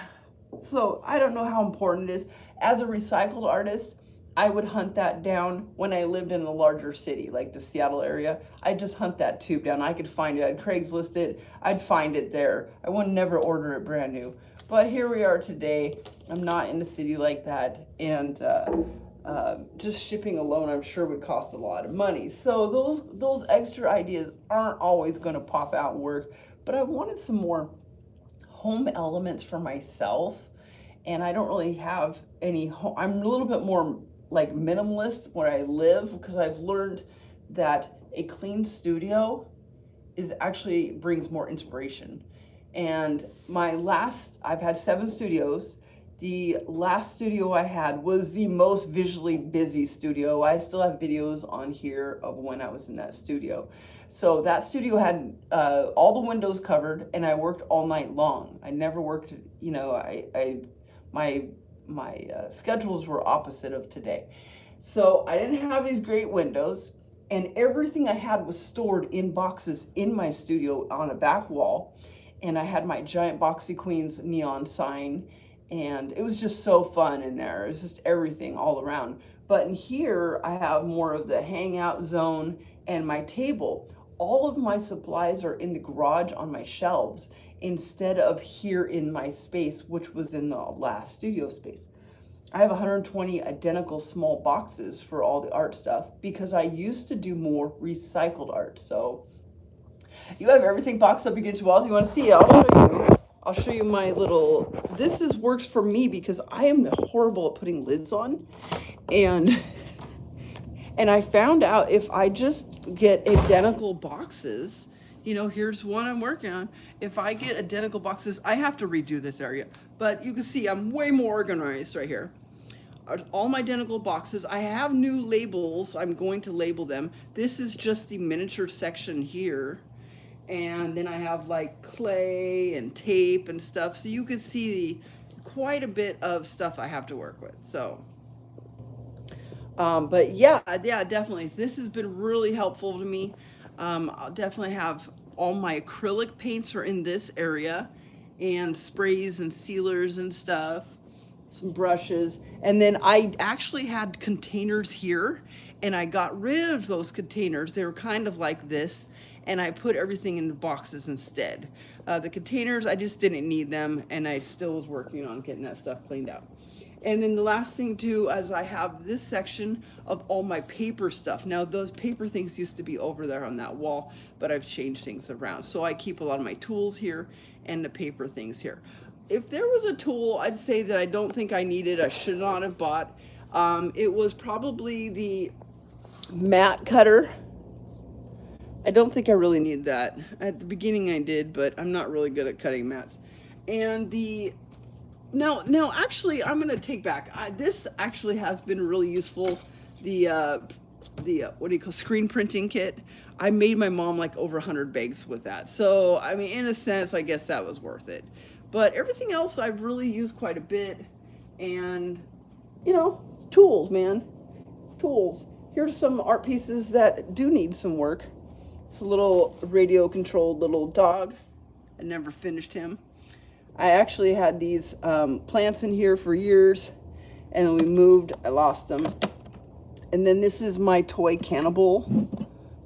So I don't know how important it is. As a recycled artist, I would hunt that down when I lived in a larger city, like the Seattle area. I'd just hunt that tube down. I could find it. I'd Craigslist it. I'd find it there. I would never order it brand new. But here we are today. I'm not in a city like that. And just shipping alone, I'm sure, would cost a lot of money. So those extra ideas aren't always going to pop out and work. But I wanted some more home elements for myself, and I don't really have any home. I'm a little bit more like minimalist where I live, because I've learned that a clean studio actually brings more inspiration. And I've had 7 studios. The last studio I had was the most visually busy studio. I still have videos on here of when I was in that studio. So that studio had all the windows covered, and I worked all night long. I never worked, my schedules were opposite of today. So I didn't have these great windows, and everything I had was stored in boxes in my studio on a back wall. And I had my giant boxyqueens neon sign, and it was just so fun in there. It was just everything all around. But in here, I have more of the hangout zone and my table. All of my supplies are in the garage on my shelves instead of here in my space, which was in the last studio space. I have 120 identical small boxes for all the art stuff because I used to do more recycled art. So you have everything boxed up against your walls. You want to see it? I'll show you my little, works for me because I am horrible at putting lids on. And I found out if I just get identical boxes, You know, here's one I'm working on. If I get identical boxes, I have to redo this area, but you can see I'm way more organized right here. All my identical boxes. I have new labels. I'm going to label them. This is just the miniature section here. And then I have like clay and tape and stuff. So you can see quite a bit of stuff I have to work with. So, but yeah, definitely. This has been really helpful to me. I'll definitely have all my acrylic paints are in this area, and sprays and sealers and stuff, some brushes. And then I actually had containers here, and I got rid of those containers. They were kind of like this, and I put everything in boxes instead. The containers, I just didn't need them, and I still was working on getting that stuff cleaned out. And then the last thing too, is I have this section of all my paper stuff. Now those paper things used to be over there on that wall, but I've changed things around. So I keep a lot of my tools here and the paper things here. If there was a tool I'd say that I don't think I needed, I should not have bought, it was probably the mat cutter. I don't think I really need that. At the beginning I did, but I'm not really good at cutting mats. And the now, actually, I'm gonna take back. This actually has been really useful. The what do you call, screen printing kit. I made my mom like over 100 bags with that. So I mean, in a sense, I guess that was worth it. But everything else I've really used quite a bit. And you know, tools, man, tools. Here's some art pieces that do need some work. It's a little radio controlled little dog. I never finished him. I actually had these plants in here for years, and then we moved, I lost them. And then this is my toy cannibal.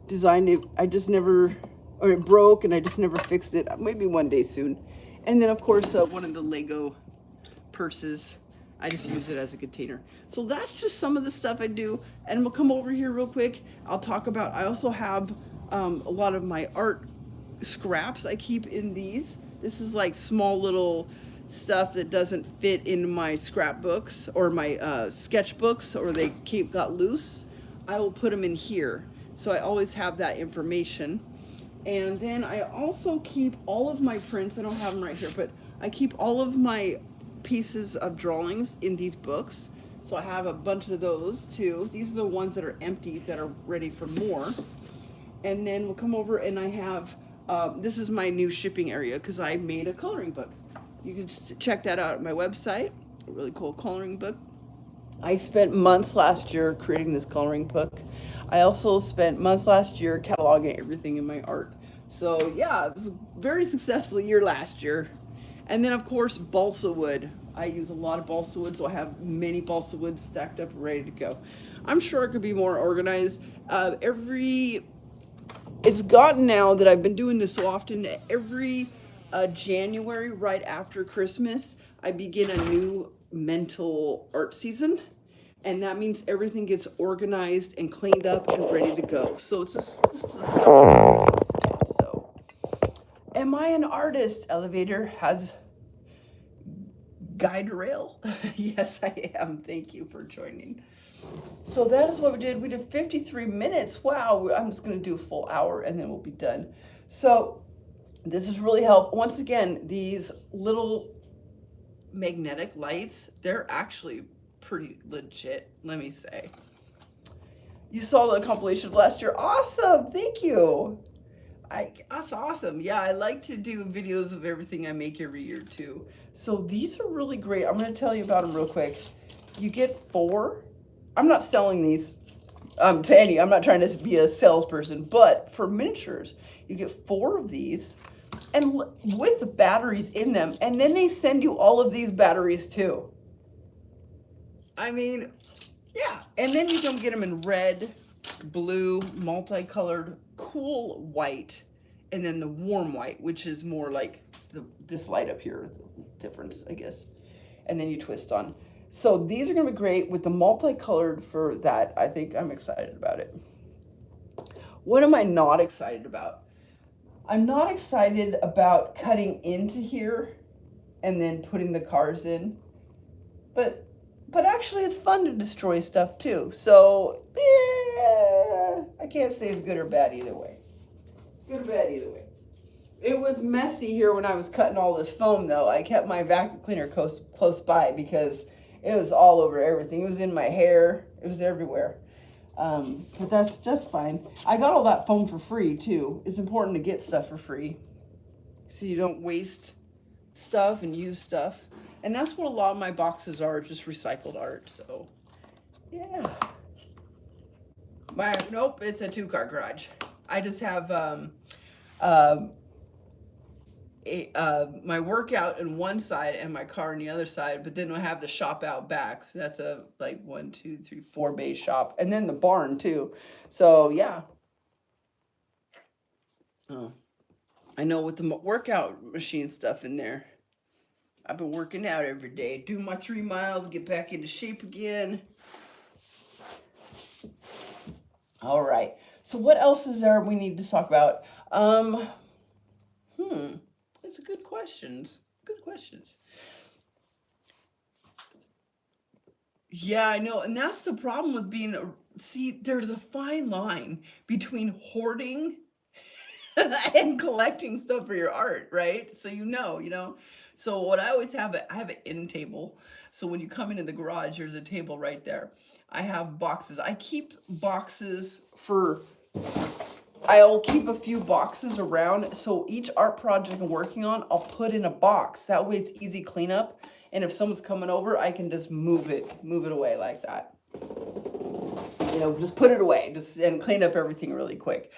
Designed it, I just never, or it broke and I just never fixed it. Maybe one day soon. And then of course one of the Lego purses. I just use it as a container. So that's just some of the stuff I do. And we'll come over here real quick. I'll talk about, I also have a lot of my art scraps I keep in these. This is like small little stuff that doesn't fit in my scrapbooks or my sketchbooks, or they got loose. I will put them in here. So I always have that information. And then I also keep all of my prints. I don't have them right here, but I keep all of my pieces of drawings in these books. So I have a bunch of those too. These are the ones that are empty that are ready for more. And then we'll come over and I have this is my new shipping area because I made a coloring book. You can just check that out at my website. A really cool coloring book. I spent months last year creating this coloring book. I also spent months last year cataloging everything in my art. So yeah, it was a very successful year last year. And then of course, balsa wood. I use a lot of balsa wood, so I have many balsa woods stacked up ready to go. I'm sure it could be more organized. It's gotten now that I've been doing this so often, every January right after Christmas, I begin a new mental art season. And that means everything gets organized and cleaned up and ready to go. So it's just the start. So, am I an artist? Elevator has guide rail. Yes, I am. Thank you for joining. So that is what we did. We did 53 minutes. Wow, I'm just going to do a full hour and then we'll be done. So this has really helped. Once again, these little magnetic lights, they're actually pretty legit, let me say. You saw the compilation of last year. Awesome. Thank you. That's awesome. Yeah, I like to do videos of everything I make every year too. So these are really great. I'm going to tell you about them real quick. You get 4. I'm not selling these to any. I'm not trying to be a salesperson, but for miniatures, you get 4 of these and with the batteries in them. And then they send you all of these batteries too. I mean, yeah. And then you can get them in red, blue, multicolored, cool white, and then the warm white, which is more like this light up here, the difference, I guess. And then you twist on. So these are going to be great with the multicolored for that. I think I'm excited about it. What am I not excited about? I'm not excited about cutting into here and then putting the cars in. But actually it's fun to destroy stuff too. So yeah, I can't say it's good or bad either way. Good or bad either way. It was messy here when I was cutting all this foam, though. I kept my vacuum cleaner close by because it was all over everything. It was in my hair. It was everywhere. But that's just fine. I got all that foam for free, too. It's important to get stuff for free so you don't waste stuff and use stuff. And that's what a lot of my boxes are, just recycled art. So, yeah. Nope, it's a 2-car garage. I just have my workout in one side and my car on the other side, but then I have the shop out back. So that's a like 1, 2, 3, 4 bay shop, and then the barn too. So yeah. Oh, I know, with the workout machine stuff in there. I've been working out every day, do my 3 miles, get back into shape again. All right. So what else is there we need to talk about? These are good questions. Good questions. Yeah, I know. And that's the problem with being see, there's a fine line between hoarding and collecting stuff for your art, right? So you know. So what I always have, I have an end table. So when you come into the garage, there's a table right there. I have boxes. I keep boxes for I'll keep a few boxes around, so each art project I'm working on, I'll put in a box. That way it's easy cleanup, and if someone's coming over, I can just move it away like that. You know, just put it away, and clean up everything really quick.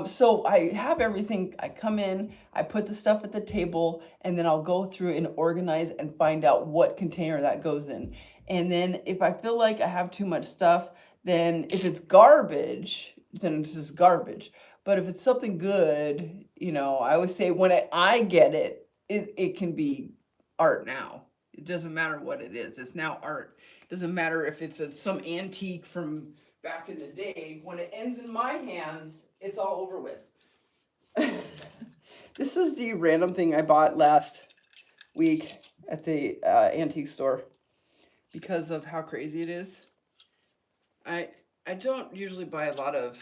So I have everything. I come in, I put the stuff at the table, and then I'll go through and organize and find out what container that goes in. And then if I feel like I have too much stuff, then if it's garbage, then it's just garbage. But if it's something good, you know, I always say when I get it, it can be art now. It doesn't matter what it is. It's now art. It doesn't matter if it's some antique from back in the day. When it ends in my hands, it's all over with. This is the random thing I bought last week at the antique store because of how crazy it is. I don't usually buy a lot of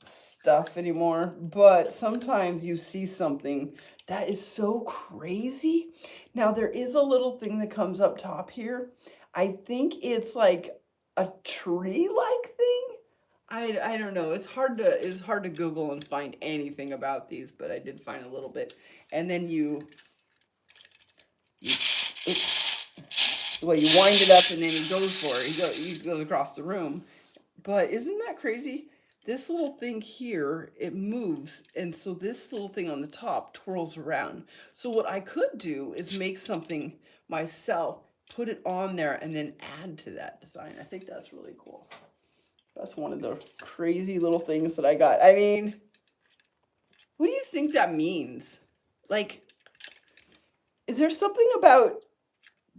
stuff anymore, but sometimes you see something that is so crazy. Now there is a little thing that comes up top here. I think it's like a tree-like thing. I don't know. It's hard to Google and find anything about these, but I did find a little bit. And then you wind it up and then he goes for it. He goes across the room. But isn't that crazy? This little thing here, it moves, and so this little thing on the top twirls around. So what I could do is make something myself, put it on there, and then add to that design. I think that's really cool. That's one of the crazy little things that I got. I mean, what do you think that means? Like, is there something about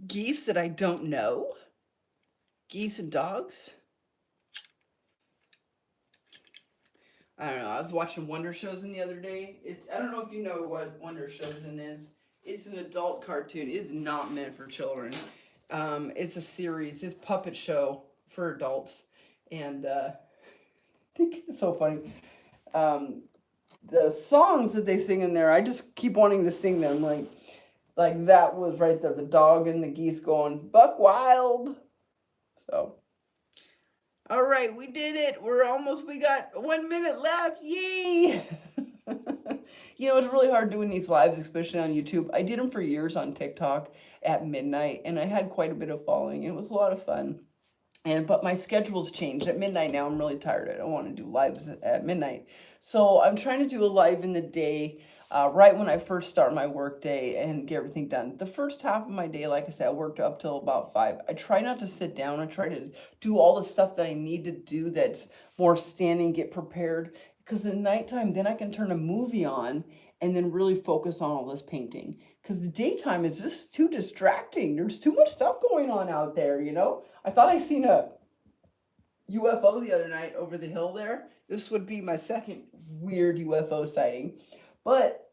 geese that I don't know? Geese and dogs? I don't know. I was watching Wonder Chosen the other day. I don't know if you know what Wonder Chosen is. It's an adult cartoon. It's not meant for children. It's a series. It's a puppet show for adults. And I think it's so funny. The songs that they sing in there, I just keep wanting to sing them. Like that was right there. The dog and the geese going, "Buck Wild." So. All right, we did it. We got 1 minute left. Yay! You know, it's really hard doing these lives, especially on YouTube. I did them for years on TikTok at midnight, and I had quite a bit of following. It was a lot of fun. But my schedule's changed. At midnight now, I'm really tired. I don't want to do lives at midnight. So I'm trying to do a live in the day, right when I first start my work day and get everything done. The first half of my day, like I said, I worked up till about 5. I try not to sit down. I try to do all the stuff that I need to do that's more standing, get prepared. Because in nighttime, then I can turn a movie on and then really focus on all this painting. Because the daytime is just too distracting. There's too much stuff going on out there, you know? I thought I seen a UFO the other night over the hill there. This would be my second weird UFO sighting. But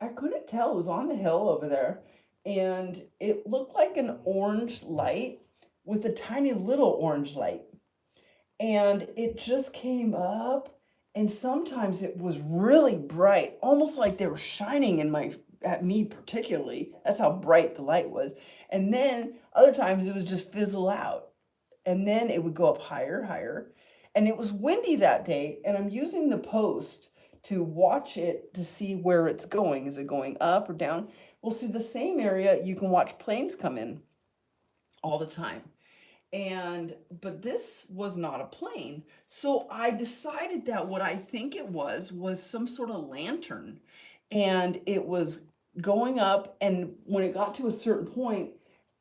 I couldn't tell. It was on the hill over there. And it looked like an orange light with a tiny little orange light. And it just came up And sometimes it was really bright, almost like they were shining at me particularly. That's how bright the light was. And then other times it would just fizzle out. And then it would go up higher, higher. And it was windy that day, and I'm using the post to watch it to see where it's going. Is it going up or down? We'll see the same area. You can watch planes come in all the time. But this was not a plane. So I decided that what I think it was some sort of lantern. And it was going up, and when it got to a certain point,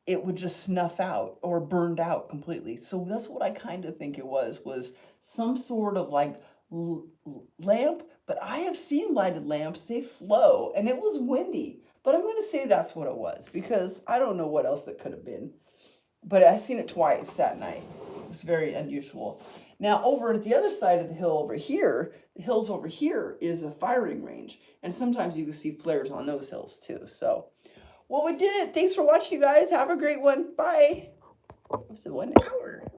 it would just snuff out or burned out completely. So that's what I kind of think it was some sort of like lamp. But I have seen lighted lamps, they flow, and it was windy. But I'm going to say that's what it was, because I don't know what else it could have been. But I seen it twice that night. It was very unusual. Now over at the other side of the hill over here, the hills over here is a firing range. And sometimes you can see flares on those hills too. So, well, we did it. Thanks for watching, you guys. Have a great one. Bye. It was 1 hour.